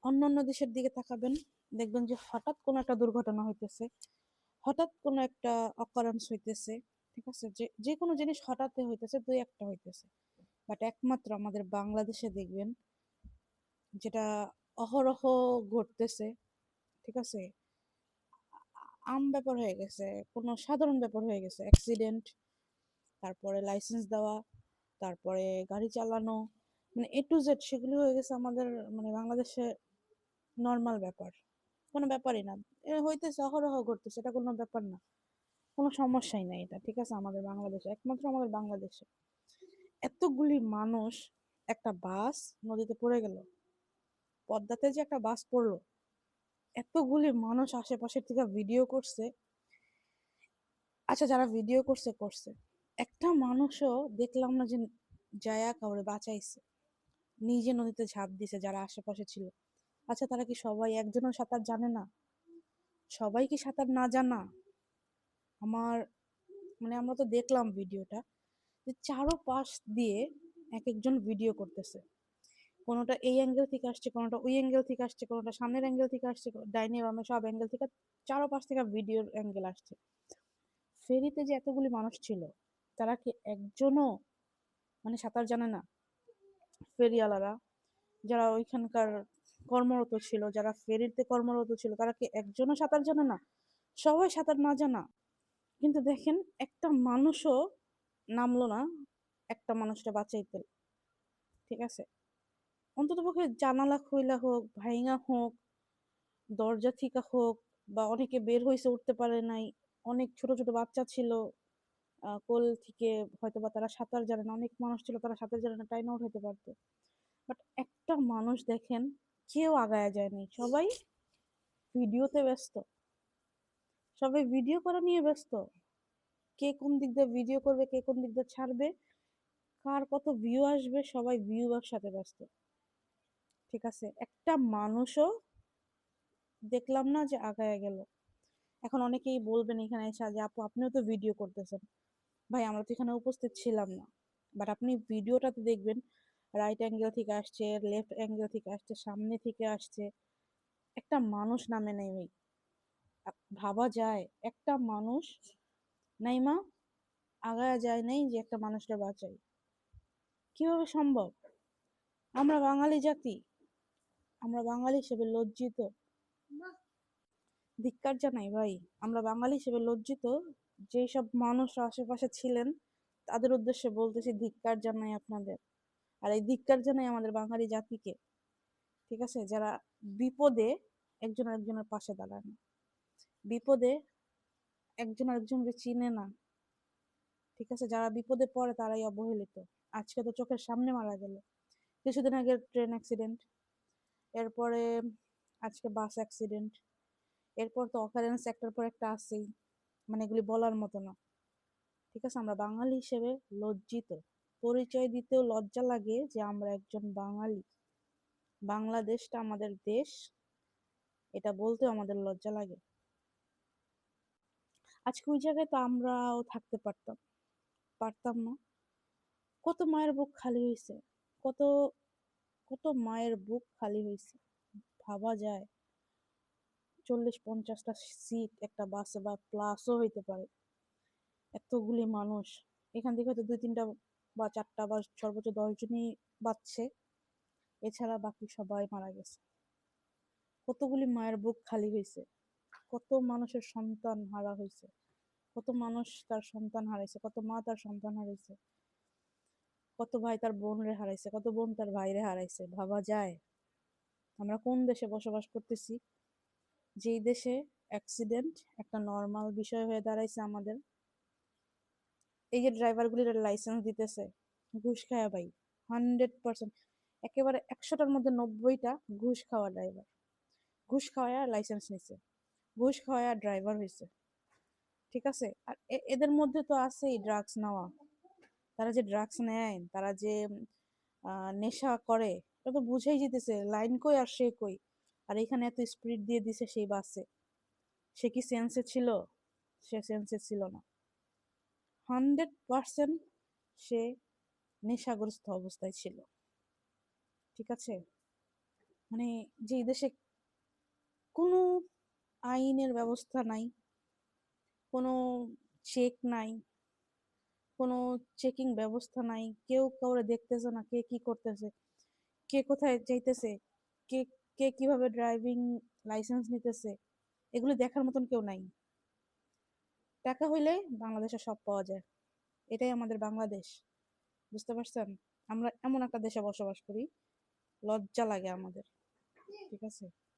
অন্যান্য দেশের দিকে তাকাবেন, দেখবেন যে হঠাৎ কোনো একটা দুর্ঘটনা হইতেছে, হঠাৎ কোনো একটা অকারেন্স হইতেছে, ঠিক আছে, যে যে কোনো জিনিস হঠাৎ হইতেছে, দুই একটা হইতেছে। বাট একমাত্র আমাদের বাংলাদেশে দেখবেন যেটা অহরহ ঘটতেছে, ঠিক আছে, আম ব্যাপার হয়ে গেছে, কোনো সাধারণ ব্যাপার হয়ে গেছে, অ্যাক্সিডেন্ট, তারপরে লাইসেন্স দেওয়া, তারপরে গাড়ি চালানো, মানে এ টু জেড সেগুলি হয়ে গেছে আমাদের, মানে বাংলাদেশে নর্মাল ব্যাপার, কোনো ব্যাপারই না। এ হইতেছে, অহরহ ঘটতেছে, এটা কোনো ব্যাপার না, কোনো সমস্যাই নাই এটা, ঠিক আছে। আমাদের বাংলাদেশে, একমাত্র আমাদের বাংলাদেশে এতগুলি মানুষ, একটা বাস নদীতে পড়ে গেল, পদ্মাতে যে একটা বাস পড়লো, এতগুলি মানুষ আশেপাশের থেকে ভিডিও করছে। আচ্ছা, যারা ভিডিও করছে করছে, একটা মানুষও দেখলাম না যে জায়া কাউরে বাঁচাইছে, নিজে নদীতে ঝাঁপ দিছে যারা আশেপাশে ছিল। আচ্ছা, তারা কি সবাই একজনও সাঁতার জানে না? সবাই কি সাঁতার না জানা? আমার, মানে আমরা তো দেখলাম ভিডিওটা, যে চারো পাশ দিয়ে এক একজন ভিডিও করতেছে, কোনোটা এই অ্যাঙ্গেল থেকে আসছে, কোনোটা ওই অ্যাঙ্গেল থেকে আসছে, কোনোটা সামনের অ্যাঙ্গেল থেকে আসছে, ডাইনে বামে সব অ্যাঙ্গেল থেকে, চারো পাশ থেকে ভিডিওর অ্যাঙ্গেল আসছে। ফেরিতে যে এতগুলি মানুষ ছিল, তারা কি একজনও মানে সাঁতার জানে না? ফেরিওয়ালারা যারা ওইখানকার কর্মরত ছিল, যারা ফেরিতে কর্মরত ছিল, তারা কি একজনও সাঁতার জানে না? সবাই সাঁতার না জানা, কিন্তু দেখেন একটা মানুষও নামলো না একটা মানুষটা বাঁচাইতে, ঠিক আছে। অন্ততপক্ষে জানালা খুইলা হোক, ভাইঙা হোক, দরজা থিকা হোক, বা অনেকে বের হয়েছে উঠতে পারে নাই, অনেক ছোট ছোট বাচ্চা ছিল কোল থেকে, হয়তো বা তারা সাঁতার জানে না, অনেক মানুষ ছিল তারা সাঁতার জানে না, টাইনা উঠাইতে পারতো। বাট একটা মানুষ দেখেন, কেউ আগায়া যায় নাই, সবাই ভিডিওতে ব্যস্ত, সবাই ভিডিও করা নিয়ে ব্যস্ত, কে কোন দিক দিয়ে ভিডিও করবে, কে কোন দিক দিয়ে ছাড়বে, কার কত ভিউ আসবে, সবাই ভিউ সাথে ব্যস্ত, ঠিক আছে। একটা মানুষও দেখলাম না যে আগায়া গেল। এখন অনেকেই বলবেন এখানে এসে যে আপু আপনিও তো ভিডিও করতেছেন, ভাই আমরা তো এখানে উপস্থিত ছিলাম না, বাট আপনি ভিডিওটাতে দেখবেন রাইট অ্যাঙ্গেল থেকে আসছে, লেফট অ্যাঙ্গেল থেকে আসছে, সামনে থেকে আসছে, একটা মানুষ নামে নেই। ভাবা যায় একটা মানুষ নাইমা আগায়া যায় নাই যে একটা মানুষটা বাঁচাই? কিভাবে সম্ভব? আমরা বাঙালি জাতি, আমরা বাঙালি হিসেবে লজ্জিত, ধিক্কার জানাই ভাই, আমরা বাঙালি হিসেবে লজ্জিত। যেই সব মানুষ আশেপাশে ছিলেন তাদের উদ্দেশ্যে বলতেছি, ধিক্কার জানাই আপনাদের। আর এই ধিক্কার জানাই আমাদের বাঙালি জাতিকে, ঠিক আছে, যারা বিপদে একজন আরেকজনের পাশে দাঁড়ান, বিপদে একজন আরেকজনকে চিনে না, ঠিক আছে, যারা বিপদে পড়ে তারাই অবহেলিত। আজকে তো চোখের সামনে মারা গেল, কিছুদিন আগে ট্রেন অ্যাক্সিডেন্ট, এরপরে আজকে বাস অ্যাক্সিডেন্ট, এরপর তো অকারেন্স একটার পর একটা আসছেই, মানে এগুলি বলার মতো না, ঠিক আছে। আমরা বাঙালি হিসেবে লজ্জিত, পরিচয় দিতেও লজ্জা লাগে যে আমরা একজন বাঙালি, বাংলাদেশটা আমাদের দেশ, এটা বলতেও আমাদের লজ্জা লাগে। আজকে ওই জায়গায় তো আমরাও থাকতে পারতাম, পারতাম না? কত মায়ের বুক খালি হয়েছে, কত কত মায়ের বুক খালি হয়েছে, ভাবা যায়? 40-50টা সিট একটা বাসে, বা প্লাসও হইতে পারে, এতগুলি মানুষ, এখান থেকে হয়তো 2-3টা বা 4টা বা সর্বোচ্চ 10 জনই বাঁচছে, এছাড়া বাকি সবাই মারা গেছে। কতগুলি মায়ের বুক খালি হয়েছে, কত মানুষের সন্তান হারা হয়েছে, কত মানুষ তার সন্তান হারাইছে, কত মা তার সন্তান হারাইছে, কত ভাই তার বোন রে হারাইছে, কত বোন তার ভাইরে হারাইছে। ভাবা যায় আমরা কোন দেশে বসবাস করতেছি, যেই দেশে অ্যাক্সিডেন্ট একটা নর্মাল বিষয় হয়ে দাঁড়াইছে আমাদের। এই যে ড্রাইভার গুলির লাইসেন্স দিতেছে ঘুষ খায়া ভাই, 100%, একেবারে 100টার মধ্যে 90টা ঘুষ খাওয়া ড্রাইভার, ঘুষ খাওয়া লাইসেন্স নিছে, ঘুষ খাওয়া ড্রাইভার হয়েছে, ঠিক আছে। আর এদের মধ্যে তো আছেই ড্রাগস নেওয়া, তারা যে ড্রাগস নেয়, তারা যে নেশা করে, এটা তো বুঝেই যেতেছে লাইন কই আর সে কই। আর এখানে এত স্পিড দিয়ে দিছে সেই বাসে, সে কি সেন্সে ছিল? সে সেন্সে ছিল না, 100% সে নেশাগ্রস্ত অবস্থায় ছিল, ঠিক আছে। মানে যে দেশে কোনো আইনের ব্যবস্থা নাই, কোনো চেক নাই, কোনো চেকিং ব্যবস্থা নাই, কেউ কাউরে দেখতেছে না কে কি করতেছে, কে কোথায় যাইতেছে, কে কে কিভাবে ড্রাইভিং লাইসেন্স নিতেছে, এগুলো দেখার মতন কেউ নাই। টাকা হইলে বাংলাদেশে সব পাওয়া যায়, এটাই আমাদের বাংলাদেশ। বুঝতে পারছেন? আমরা এমন একটা দেশে বসবাস করি, লজ্জা লাগে আমাদের। ঠিক আছে?